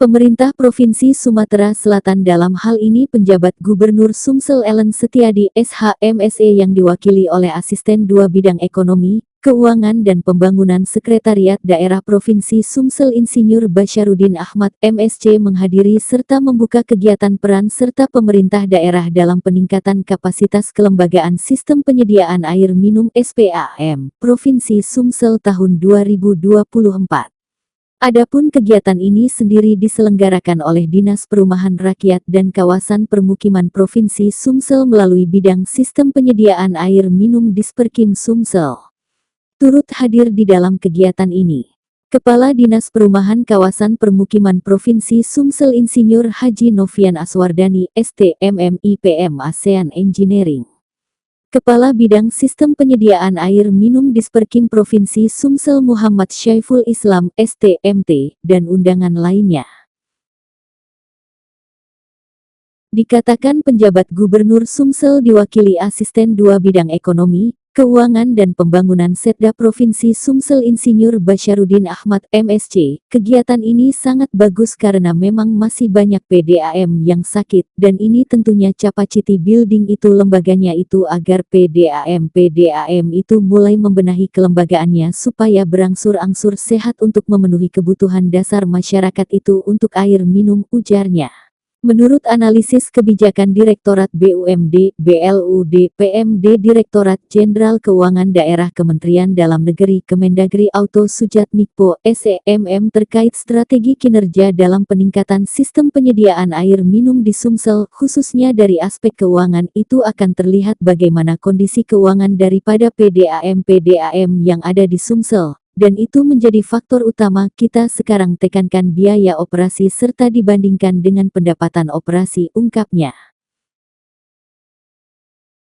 Pemerintah Provinsi Sumatera Selatan dalam hal ini penjabat Gubernur Sumsel Ellen Setiadi SHMSE yang diwakili oleh Asisten 2 Bidang Ekonomi, Keuangan dan Pembangunan Sekretariat Daerah Provinsi Sumsel Insinyur Basyarudin Ahmad MSC menghadiri serta membuka kegiatan peran serta pemerintah daerah dalam peningkatan kapasitas kelembagaan Sistem Penyediaan Air Minum SPAM Provinsi Sumsel tahun 2024. Adapun kegiatan ini sendiri diselenggarakan oleh Dinas Perumahan Rakyat dan Kawasan Permukiman Provinsi Sumsel melalui bidang Sistem Penyediaan Air Minum Disperkim Sumsel. Turut hadir di dalam kegiatan ini Kepala Dinas Perumahan Kawasan Permukiman Provinsi Sumsel Insinyur Haji Novian Aswardani STMM IPM ASEAN Engineering, Kepala Bidang Sistem Penyediaan Air Minum Disperkim Provinsi Sumsel Muhammad Syaiful Islam STMT, dan undangan lainnya. Dikatakan penjabat Gubernur Sumsel diwakili Asisten 2 Bidang Ekonomi, Keuangan dan Pembangunan Setda Provinsi Sumsel Insinyur Basyarudin Ahmad MSC. Kegiatan ini sangat bagus karena memang masih banyak PDAM yang sakit, dan ini tentunya capacity building itu lembaganya itu agar PDAM itu mulai membenahi kelembagaannya supaya berangsur-angsur sehat untuk memenuhi kebutuhan dasar masyarakat itu untuk air minum, ujarnya. Menurut analisis kebijakan Direktorat BUMD, BLUD, PMD Direktorat Jenderal Keuangan Daerah Kementerian Dalam Negeri Kemendagri Auto Sujatmiko SEMM terkait strategi kinerja dalam peningkatan sistem penyediaan air minum di Sumsel, khususnya dari aspek keuangan, itu akan terlihat bagaimana kondisi keuangan daripada PDAM yang ada di Sumsel. Dan itu menjadi faktor utama kita sekarang tekankan biaya operasi serta dibandingkan dengan pendapatan operasi, ungkapnya.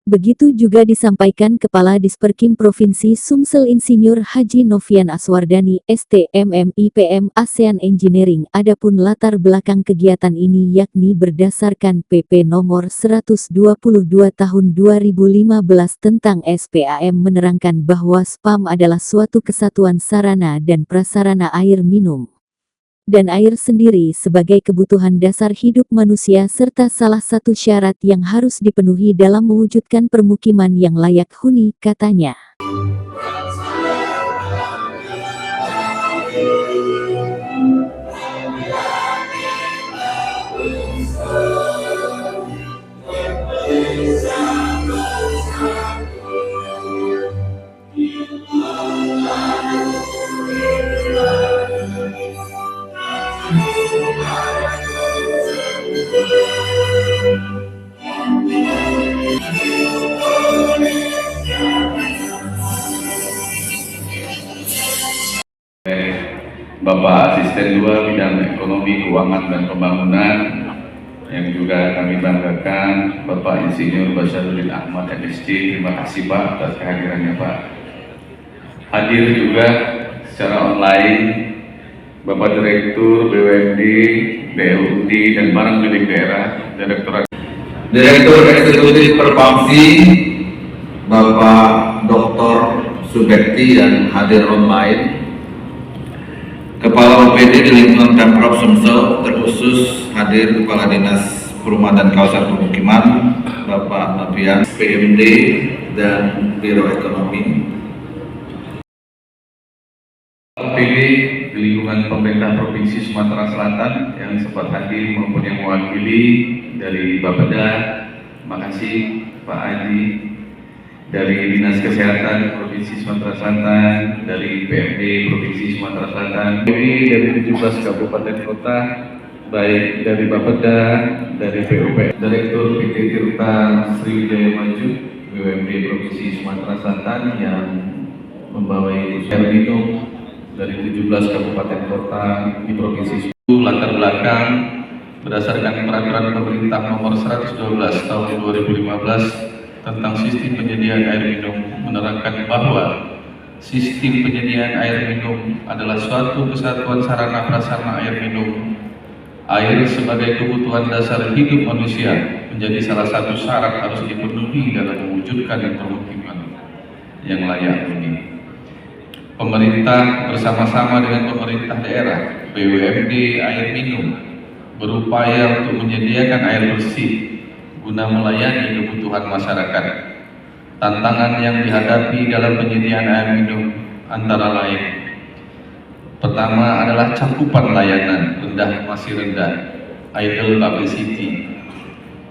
Begitu juga disampaikan Kepala Disperkim Provinsi Sumsel Insinyur Haji Novian Aswardani STMM IPM ASEAN Engineering. Adapun latar belakang kegiatan ini yakni berdasarkan PP nomor 122 tahun 2015 tentang SPAM menerangkan bahwa SPAM adalah suatu kesatuan sarana dan prasarana air minum. Dan air sendiri sebagai kebutuhan dasar hidup manusia serta salah satu syarat yang harus dipenuhi dalam mewujudkan permukiman yang layak huni, katanya. Bapak Asisten 2 Bidang Ekonomi, Keuangan dan Pembangunan yang juga kami banggakan, Bapak Insinyur Basyarudin Ahmad MSC. Terima kasih Pak atas kehadirannya Pak. Hadir juga secara online Bapak Direktur BUMD, BLUD dan Barang Milik Daerah, Direktur Eksekutif Perpamsi Bapak Dr. Sugekti yang hadir online, Kepala OPD di lingkungan Pemprov Sumsel, terkhusus hadir Kepala Dinas Perumahan dan Kawasan Permukiman Bapak Novian, PMD dan Biro Ekonomi. OPD di lingkungan pemerintah Provinsi Sumatera Selatan yang sempat hadir maupun yang mewakili dari Bapeda, makasih Pak Haji, dari Dinas Kesehatan Provinsi Sumatera Selatan, dari PMD Provinsi Sumatera Selatan, dari 17 kabupaten kota, baik dari Bapeda, dari PUP, Direktur PT Tirta Sriwijaya Maju, BUMD Provinsi Sumatera Selatan yang membawai air minum dari 17 kabupaten kota di Provinsi Sumatera. Latar belakang berdasarkan peraturan pemerintah nomor 112 tahun 2015 tentang sistem penyediaan air minum menerangkan bahwa sistem penyediaan air minum adalah suatu kesatuan sarana prasarana air minum. Air sebagai kebutuhan dasar hidup manusia menjadi salah satu syarat harus dipenuhi dalam mewujudkan permukiman yang layak huni. Pemerintah bersama-sama dengan pemerintah daerah BUMD Air Minum berupaya untuk menyediakan air bersih guna melayani kebutuhan masyarakat. Tantangan yang dihadapi dalam penyediaan air minum antara lain: pertama adalah cakupan layanan masih rendah, idle capacity.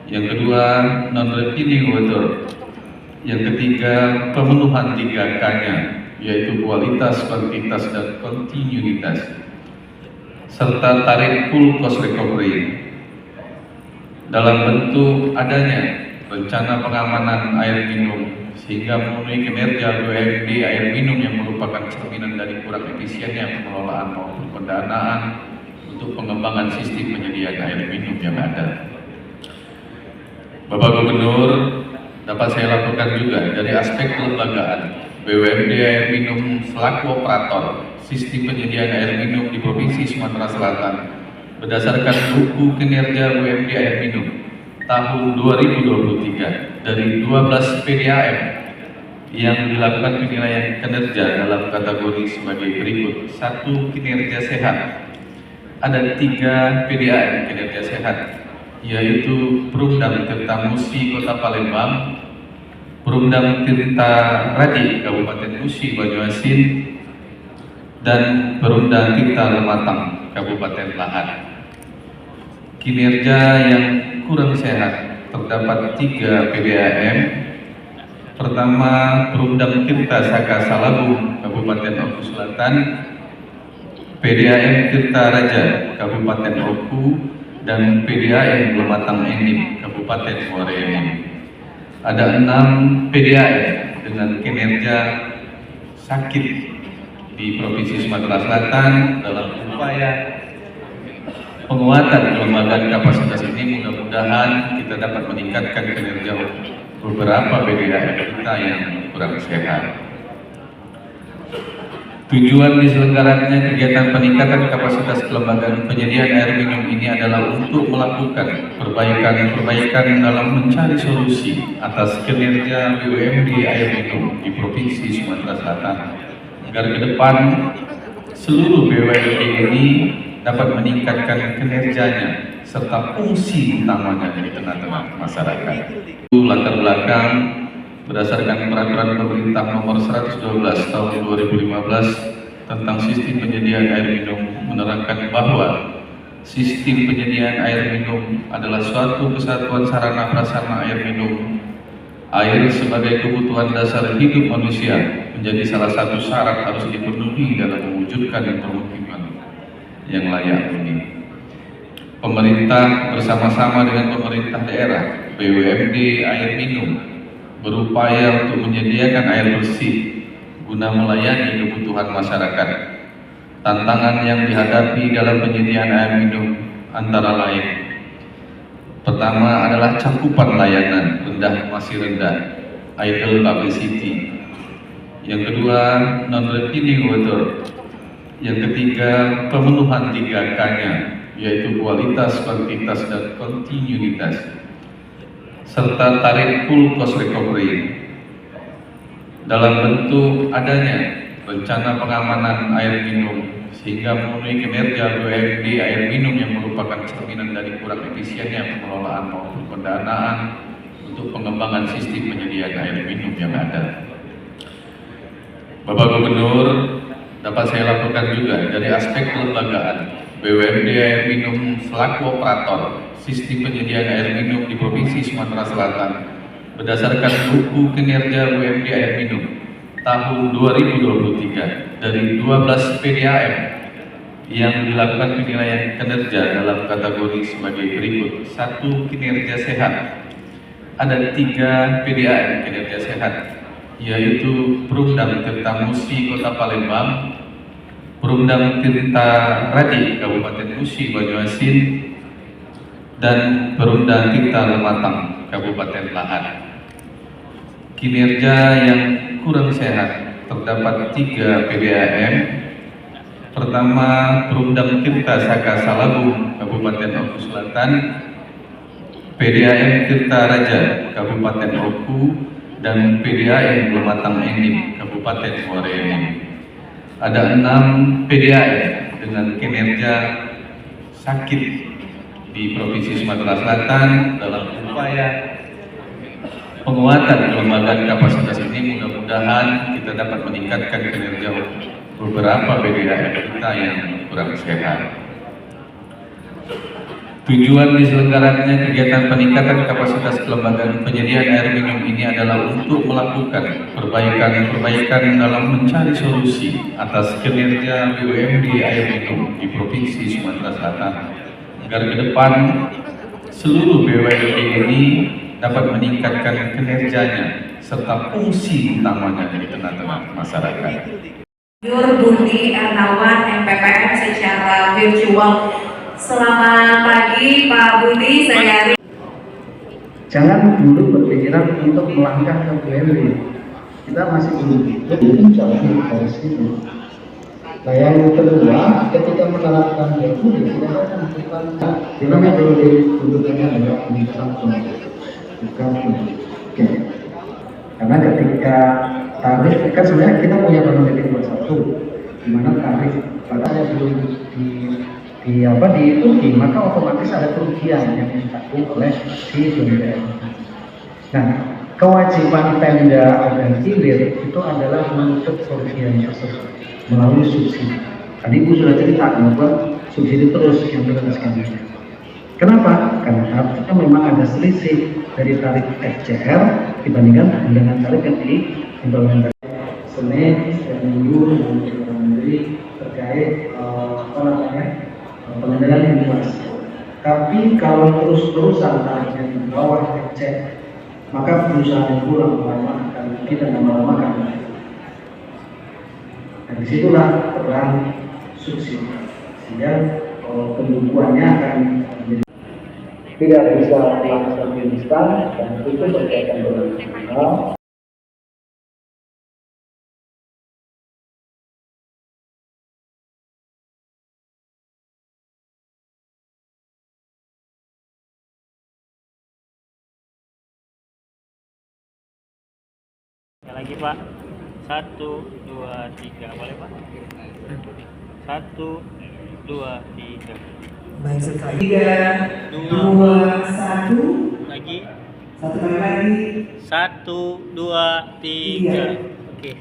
Yang kedua, non-retaining water. Yang ketiga, pemenuhan 3K-nya, yaitu kualitas, kuantitas, dan kontinuitas, serta tarif full cost recovery dalam bentuk adanya rencana pengamanan air minum sehingga memenuhi kinerja BUMD air minum yang merupakan cerminan dari kurang efisiennya pengelolaan maupun pendanaan untuk pengembangan sistem penyediaan air minum yang ada. Bapak Gubernur, dapat saya laporkan juga dari aspek kelembagaan, BUMD Air Minum selaku operator sistem penyediaan air minum di Provinsi Sumatera Selatan berdasarkan buku kinerja BUMD Air Minum tahun 2023 dari 12 PDAM yang dilakukan penilaian kinerja dalam kategori sebagai berikut. 1. Kinerja sehat. Ada 3 PDAM kinerja sehat, yaitu Perumdam Tirta Musi Kota Palembang, Perumdam Tirta Raji Kabupaten Musi Banyuasin, dan Perumdam Tirta Lematang Kabupaten Lahat. Kinerja yang kurang sehat terdapat 3 PDAM. Pertama, Perumdam Tirta Saka Salabung Kabupaten Oku Selatan, PDAM Tirta Raja Kabupaten Oku, dan PDAM Lematang Enim Kabupaten Muara Enim. Ada 6 PDAM dengan kinerja sakit di Provinsi Sumatera Selatan. Dalam upaya penguatan kelembagaan kapasitas ini, mudah-mudahan kita dapat meningkatkan kinerja beberapa PDAM kita yang kurang sehat. Tujuan diselenggaranya kegiatan peningkatan kapasitas kelembagaan penyediaan air minum ini adalah untuk melakukan perbaikan dalam mencari solusi atas kinerja BUMD air minum di Provinsi Sumatera Selatan, agar ke depan seluruh BUMD ini dapat meningkatkan kinerjanya serta fungsi utamanya di tengah-tengah masyarakat. Latar belakang berdasarkan peraturan pemerintah nomor 112 tahun 2015 tentang sistem penyediaan air minum menerangkan bahwa sistem penyediaan air minum adalah suatu kesatuan sarana prasarana air minum. Air sebagai kebutuhan dasar hidup manusia menjadi salah satu syarat harus dipenuhi dalam mewujudkan permukiman yang layak huni. Pemerintah bersama-sama dengan pemerintah daerah, BUMD air minum berupaya untuk menyediakan air bersih guna melayani kebutuhan masyarakat. Tantangan yang dihadapi dalam penyediaan air minum antara lain: pertama adalah cakupan layanan masih rendah, idle capacity. Yang kedua, non-retaining water. Yang ketiga, pemenuhan 3K-nya, yaitu kualitas, kuantitas, dan kontinuitas, serta tarif full cost recovery dalam bentuk adanya rencana pengamanan air minum sehingga memenuhi kinerja BUMD air minum yang merupakan cerminan dari kurang efisiennya pengelolaan maupun pendanaan untuk pengembangan sistem penyediaan air minum yang ada. Bapak Gubernur, dapat saya laporkan juga dari aspek kelembagaan, BUMD air minum selaku operator sistem penyediaan air minum di Provinsi Sumatera Selatan berdasarkan buku kinerja BUMD air minum tahun 2023 dari 12 PDAM yang dilakukan penilaian kinerja dalam kategori sebagai berikut. 1. Kinerja sehat. Ada 3 PDAM kinerja sehat, yaitu Perumdam Tirta Musi Kota Palembang, Perumdam Tirta Raji Kabupaten Musi Banyuasin, dan Perumdam Tirta Lematang Kabupaten Lahat. Kinerja yang kurang sehat terdapat 3 PDAM. Pertama, Perumdam Tirta Saka Salabung Kabupaten Oku Selatan, PDAM Tirta Raja Kabupaten Oku, dan PDAM Lematang Enim Kabupaten Muara Enim. Ada 6 PDAM dengan kinerja sakit di Provinsi Sumatera Selatan dalam upaya penguatan kelembagaan kapasitas ini. Mudah-mudahan kita dapat meningkatkan kinerja beberapa BDAM kita yang kurang sehat. Tujuan diselenggarakannya kegiatan peningkatan kapasitas kelembagaan penyediaan air minum ini adalah untuk melakukan perbaikan dalam mencari solusi atas kinerja BUMD air minum di Provinsi Sumatera Selatan, agar ke depan seluruh BUMD ini dapat meningkatkan kinerjanya serta fungsi utamanya di tengah-tengah masyarakat. Budi Ernawan MPPM secara virtual. Selamat pagi Pak Budi, saya Jangan dulu berpikiran untuk melangkah ke BUMD. Kita masih belum itu jauh dari situ. Nah yang kedua, ketika menerapkan BUMD, kita menentukan dinamika BUMD bentuknya adalah pendidikan bukan oke. Karena ketika tarif kan sebenarnya kita punya Permendikbud 21, di mana tarif padanya belum diikuti, maka otomatis ada kerugian yang ditanggung oleh si BUMD. Nah, kewajiban Pemda dan Hilir itu adalah menutup kerugian tersebut melalui subsidi. Tadi Ibu sudah cerita bahwa subsidi terus yang diteruskan. Kenapa? Karena artinya memang ada selisih dari tarif FCR dibandingkan dengan tarif yang diimplementasikan. Senin, Minggu, dan Menteri terkait pengendalian inflasi. Tapi kalau terus-terusan tarifnya di bawah FCR, maka perusahaan itu lama-lama akan rugi dan lama-lama akan naik. Dan disitulah peran subsidi, sehingga pembukuannya akan menjadi tidak bisa langsung instan dan itu berkaitan dengan hal. Lagi Pak, 1, 2, 3, boleh Pak? 1, 2, 3. Baik sekali. 3, 2, 1. Lagi. Satu kali lagi. 1, 2, 3. Oke.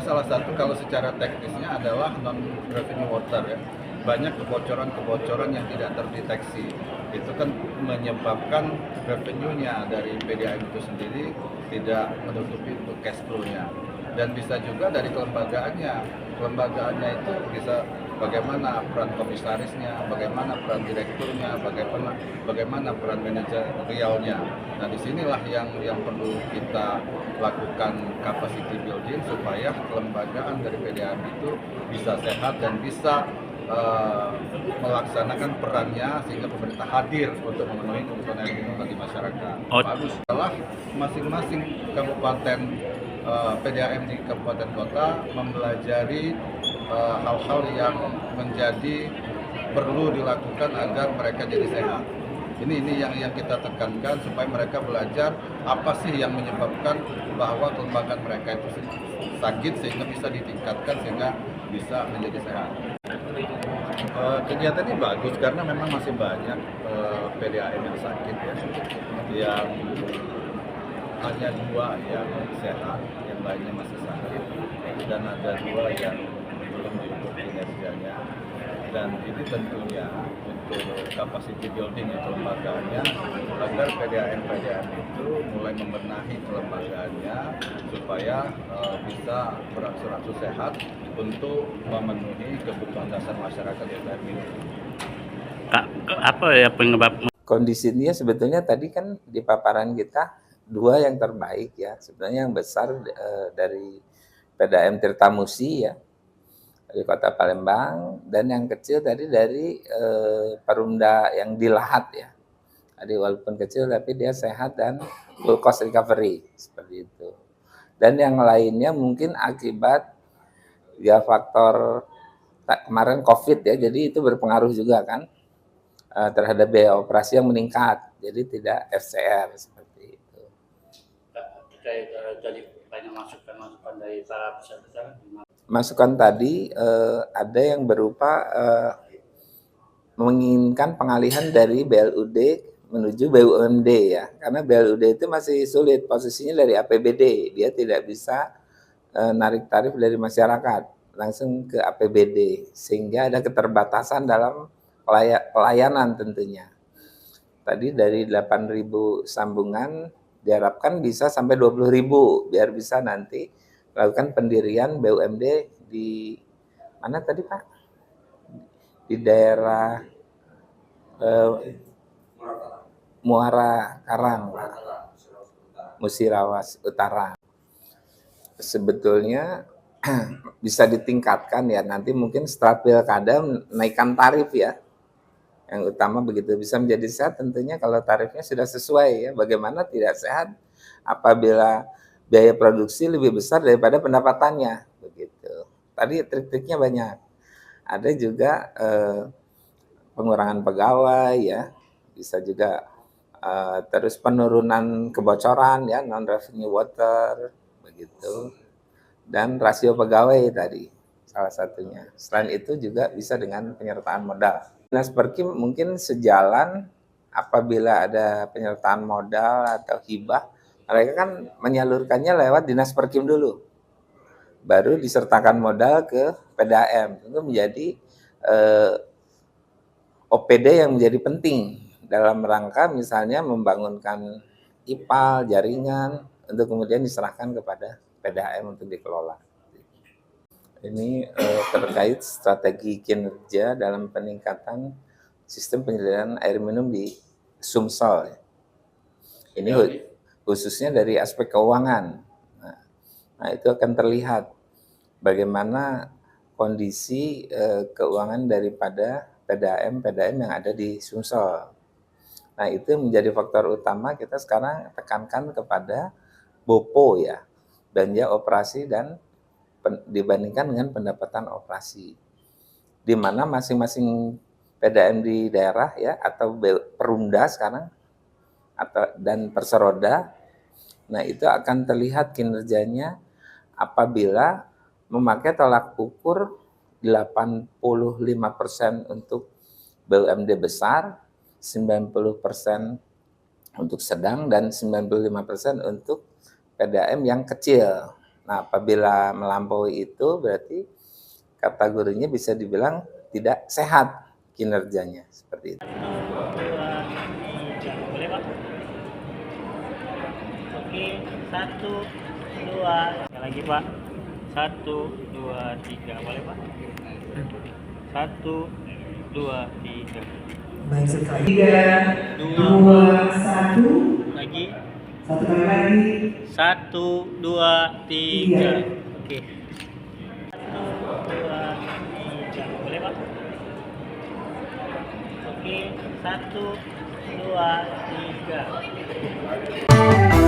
Salah satu kalau secara teknisnya adalah non-revenue water ya. Banyak kebocoran-kebocoran yang tidak terdeteksi. Itu kan menyebabkan revenue-nya dari PDAM itu sendiri tidak menutupi untuk cash flow-nya. Dan bisa juga dari kelembagaannya. Kelembagaannya itu bisa bagaimana peran komisarisnya, bagaimana peran direkturnya, bagaimana peran manajerialnya. Nah disinilah yang perlu kita lakukan capacity building supaya kelembagaan dari PDAM itu bisa sehat dan bisa melaksanakan perannya sehingga pemerintah hadir untuk memenuhi kebutuhan air minum bagi masyarakat. Bagus adalah masing-masing kabupaten PDAM di kabupaten kota mempelajari hal-hal yang menjadi perlu dilakukan agar mereka jadi sehat. Ini yang kita tekankan supaya mereka belajar apa sih yang menyebabkan bahwa kelembagaan mereka itu sakit sehingga bisa ditingkatkan sehingga bisa menjadi sehat. Kegiatan ini bagus karena memang masih banyak PDAM yang sakit ya, yang hanya 2 yang sehat, yang lainnya masih sakit, dan ada 2 yang belum diukur kinerjanya. Dan ini tentunya untuk capacity building kelembagaannya agar PDAM itu mulai membenahi kelembagaannya supaya bisa berangsur-angsur sehat untuk memenuhi kebutuhan dasar masyarakat yang air minum. Apa ya penyebab? Kondisinya sebetulnya tadi kan di paparan kita 2 yang terbaik ya, sebenarnya yang besar dari PDAM Tirtamusi ya, dari Kota Palembang, dan yang kecil tadi dari Perumda yang di Lahat ya. Jadi walaupun kecil tapi dia sehat dan full cost recovery seperti itu. Dan yang lainnya mungkin akibat ya faktor kemarin COVID ya, jadi itu berpengaruh juga kan terhadap biaya operasi yang meningkat. Jadi tidak FCR seperti itu. Terkait tadi banyak masukan dari para peserta. masukan tadi ada yang berupa menginginkan pengalihan dari BLUD menuju BUMD ya, karena BLUD itu masih sulit posisinya dari APBD, dia tidak bisa narik tarif dari masyarakat langsung ke APBD, sehingga ada keterbatasan dalam pelayanan tentunya. Tadi dari 8.000 sambungan diharapkan bisa sampai 20.000 biar bisa nanti lakukan pendirian BUMD di mana tadi Pak? Di daerah Muara Karang, Pak. Musirawas Utara. Sebetulnya bisa ditingkatkan ya, nanti mungkin setelah pilkada menaikkan tarif ya. Yang utama begitu, bisa menjadi sehat tentunya kalau tarifnya sudah sesuai ya. Bagaimana tidak sehat apabila biaya produksi lebih besar daripada pendapatannya begitu. Tadi trik-triknya banyak. Ada juga pengurangan pegawai ya, bisa juga terus penurunan kebocoran ya, non revenue water begitu, dan rasio pegawai tadi salah satunya. Selain itu juga bisa dengan penyertaan modal. Dinas Perkim mungkin sejalan apabila ada penyertaan modal atau hibah, mereka kan menyalurkannya lewat Dinas Perkim dulu, baru disertakan modal ke PDAM. Itu menjadi OPD yang menjadi penting dalam rangka misalnya membangunkan IPAL, jaringan, untuk kemudian diserahkan kepada PDAM untuk dikelola. Ini terkait strategi kinerja dalam peningkatan sistem penyediaan air minum di Sumsel. Ini khususnya dari aspek keuangan. Nah, itu akan terlihat bagaimana kondisi keuangan daripada PDAM yang ada di Sumsel. Nah, itu menjadi faktor utama kita sekarang tekankan kepada BOPO ya, belanja operasi dan dibandingkan dengan pendapatan operasi. Di mana masing-masing PDAM di daerah ya, atau Perumda sekarang dan Perseroda, nah itu akan terlihat kinerjanya apabila memakai tolak ukur 85% untuk BUMD besar, 90% untuk sedang, dan 95% untuk PDAM yang kecil. Nah, apabila melampaui itu berarti kategorinya bisa dibilang tidak sehat kinerjanya, seperti itu. Boleh Pak? Oke, 1, 2, lagi Pak. 1, 2, 3, boleh Pak? 1, 2, 3. Baik sekali. 3, 2, 1. Lagi. Satu kali lagi. 1, 2, 3. Oke. 1, 2, 3. Boleh Pak? Oke, 1, 2, 3.